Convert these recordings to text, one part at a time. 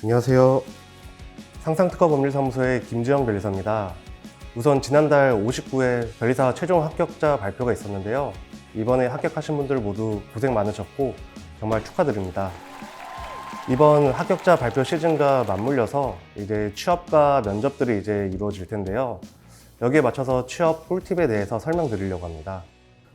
안녕하세요. 상상특허법률사무소의 김지영 변리사입니다. 우선 지난달 59회 변리사 최종 합격자 발표가 있었는데요. 이번에 합격하신 분들 모두 고생 많으셨고 정말 축하드립니다. 이번 합격자 발표 시즌과 맞물려서 이제 취업과 면접들이 이제 이루어질 텐데요. 여기에 맞춰서 취업 꿀팁에 대해서 설명드리려고 합니다.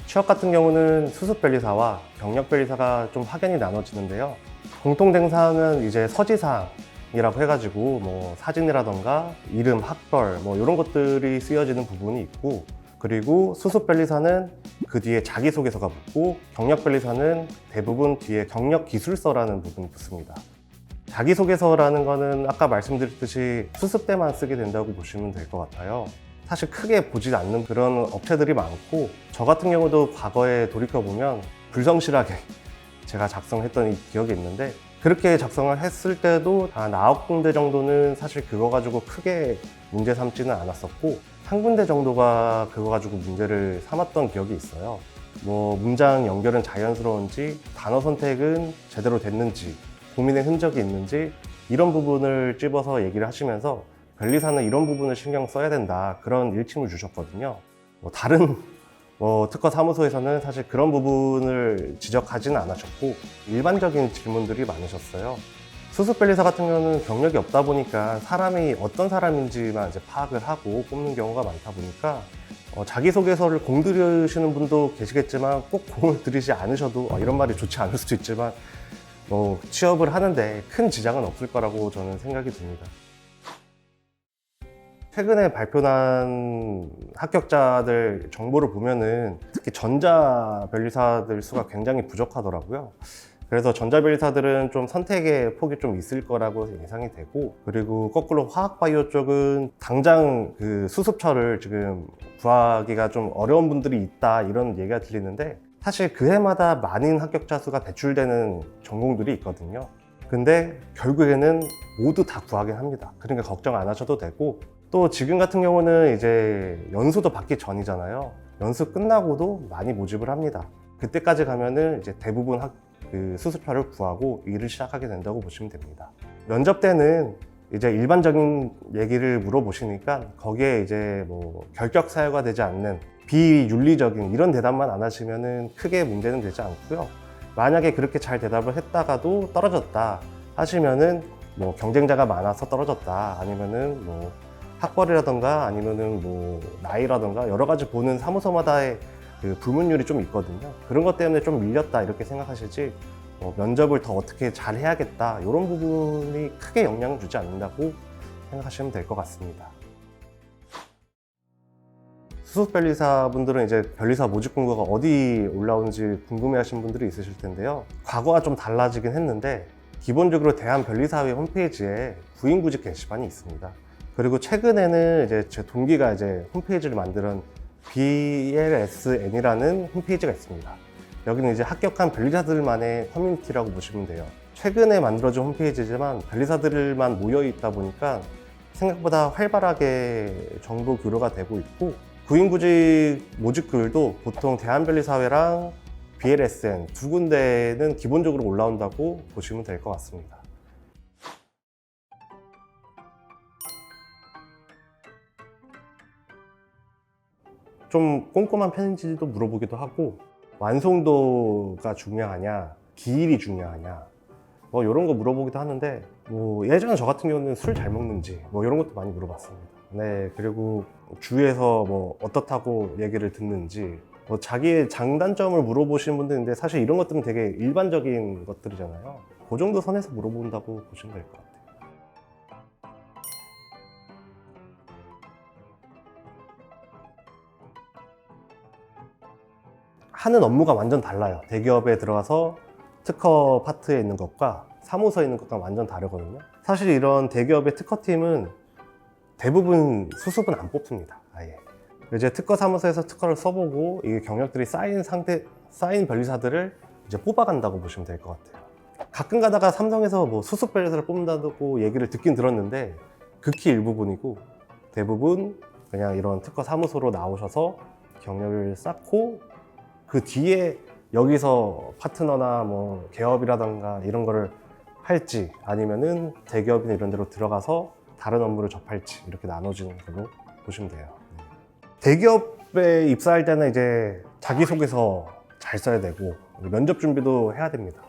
취업 같은 경우는 수습 변리사와 경력 변리사가 좀 확연히 나눠지는데요. 공통된 사항은 이제 서지사항이라고 해가지고 뭐 사진이라던가 이름, 학벌 뭐 이런 것들이 쓰여지는 부분이 있고, 그리고 수습 변리사는 그 뒤에 자기소개서가 붙고, 경력 변리사는 대부분 뒤에 경력 기술서라는 부분이 붙습니다. 자기소개서라는 거는 아까 말씀드렸듯이 수습 때만 쓰게 된다고 보시면 될 것 같아요. 사실 크게 보지 않는 그런 업체들이 많고, 저 같은 경우도 과거에 돌이켜보면 불성실하게 제가 작성했던 기억이 있는데, 그렇게 작성을 했을 때도 한 9군데 정도는 사실 그거 가지고 크게 문제 삼지는 않았었고, 한 군데 정도가 그거 가지고 문제를 삼았던 기억이 있어요. 뭐 문장 연결은 자연스러운지, 단어 선택은 제대로 됐는지, 고민의 흔적이 있는지, 이런 부분을 찝어서 얘기를 하시면서 변리사는 이런 부분을 신경 써야 된다, 그런 일침을 주셨거든요. 다른 특허 사무소에서는 사실 그런 부분을 지적하지는 않으셨고, 일반적인 질문들이 많으셨어요. 수습 변리사 같은 경우는 경력이 없다 보니까 사람이 어떤 사람인지만 이제 파악을 하고 뽑는 경우가 많다 보니까 자기소개서를 공들이시는 분도 계시겠지만 꼭 공을 들이지 않으셔도 이런 말이 좋지 않을 수도 있지만 취업을 하는데 큰 지장은 없을 거라고 저는 생각이 듭니다. 최근에 발표난 합격자들 정보를 보면은 특히 전자 변리사들 수가 굉장히 부족하더라고요. 그래서 전자 변리사들은 좀 선택의 폭이 좀 있을 거라고 예상이 되고, 그리고 거꾸로 화학 바이오 쪽은 당장 그 수습처를 지금 구하기가 좀 어려운 분들이 있다, 이런 얘기가 들리는데, 사실 그 해마다 많은 합격자 수가 배출되는 전공들이 있거든요. 근데 결국에는 모두 다 구하긴 합니다. 그러니까 걱정 안 하셔도 되고, 또 지금 같은 경우는 이제 연수도 받기 전이잖아요. 연수 끝나고도 많이 모집을 합니다. 그때까지 가면은 이제 대부분 수습처를 구하고 일을 시작하게 된다고 보시면 됩니다. 면접 때는 이제 일반적인 얘기를 물어보시니까 거기에 이제 뭐 결격 사유가 되지 않는 비윤리적인 이런 대답만 안 하시면은 크게 문제는 되지 않고요. 만약에 그렇게 잘 대답을 했다가도 떨어졌다 하시면은 뭐 경쟁자가 많아서 떨어졌다, 아니면은 뭐 학벌이라던가 아니면은 뭐 나이라던가 여러 가지 보는 사무소마다의 그 불문율이 좀 있거든요. 그런 것 때문에 좀 밀렸다, 이렇게 생각하실지, 면접을 더 어떻게 잘 해야겠다, 이런 부분이 크게 영향을 주지 않는다고 생각하시면 될 것 같습니다. 수습 변리사 분들은 이제 변리사 모집 공고가 어디 올라오는지 궁금해 하신 분들이 있으실 텐데요. 과거와 좀 달라지긴 했는데, 기본적으로 대한변리사회 홈페이지에 구인구직 게시판이 있습니다. 그리고 최근에는 이제 제 동기가 이제 홈페이지를 만드는 BLSN이라는 홈페이지가 있습니다. 여기는 이제 합격한 변리사들만의 커뮤니티라고 보시면 돼요. 최근에 만들어진 홈페이지지만 변리사들만 모여 있다 보니까 생각보다 활발하게 정보 교류가 되고 있고, 구인구직 모집글도 보통 대한변리사회랑 BLSN 두 군데는 기본적으로 올라온다고 보시면 될 것 같습니다. 좀 꼼꼼한 편인지도 물어보기도 하고, 완성도가 중요하냐, 기일이 중요하냐, 뭐 이런 거 물어보기도 하는데, 예전에 저 같은 경우는 술 잘 먹는지 뭐 이런 것도 많이 물어봤습니다. 네, 그리고 주위에서 뭐 어떻다고 얘기를 듣는지, 자기의 장단점을 물어보시는 분들인데, 사실 이런 것들은 되게 일반적인 것들이잖아요. 그 정도 선에서 물어본다고 보시면 될 것 같아요. 하는 업무가 완전 달라요. 대기업에 들어가서 특허 파트에 있는 것과 사무소에 있는 것과 완전 다르거든요. 사실 이런 대기업의 특허팀은 대부분 수습은 안 뽑습니다, 아예. 이제 특허 사무소에서 특허를 써보고 이게 경력들이 쌓인 변리사들을 이제 뽑아간다고 보시면 될 것 같아요. 가끔 가다가 삼성에서 뭐 수습 변리사를 뽑는다고 얘기를 듣긴 들었는데, 극히 일부분이고, 대부분 그냥 이런 특허 사무소로 나오셔서 경력을 쌓고 그 뒤에 여기서 파트너나 뭐 개업이라던가 이런 거를 할지 아니면은 대기업이나 이런 데로 들어가서 다른 업무를 접할지 이렇게 나눠지는 걸로 보시면 돼요. 대기업에 입사할 때는 이제 자기소개서 잘 써야 되고 면접 준비도 해야 됩니다.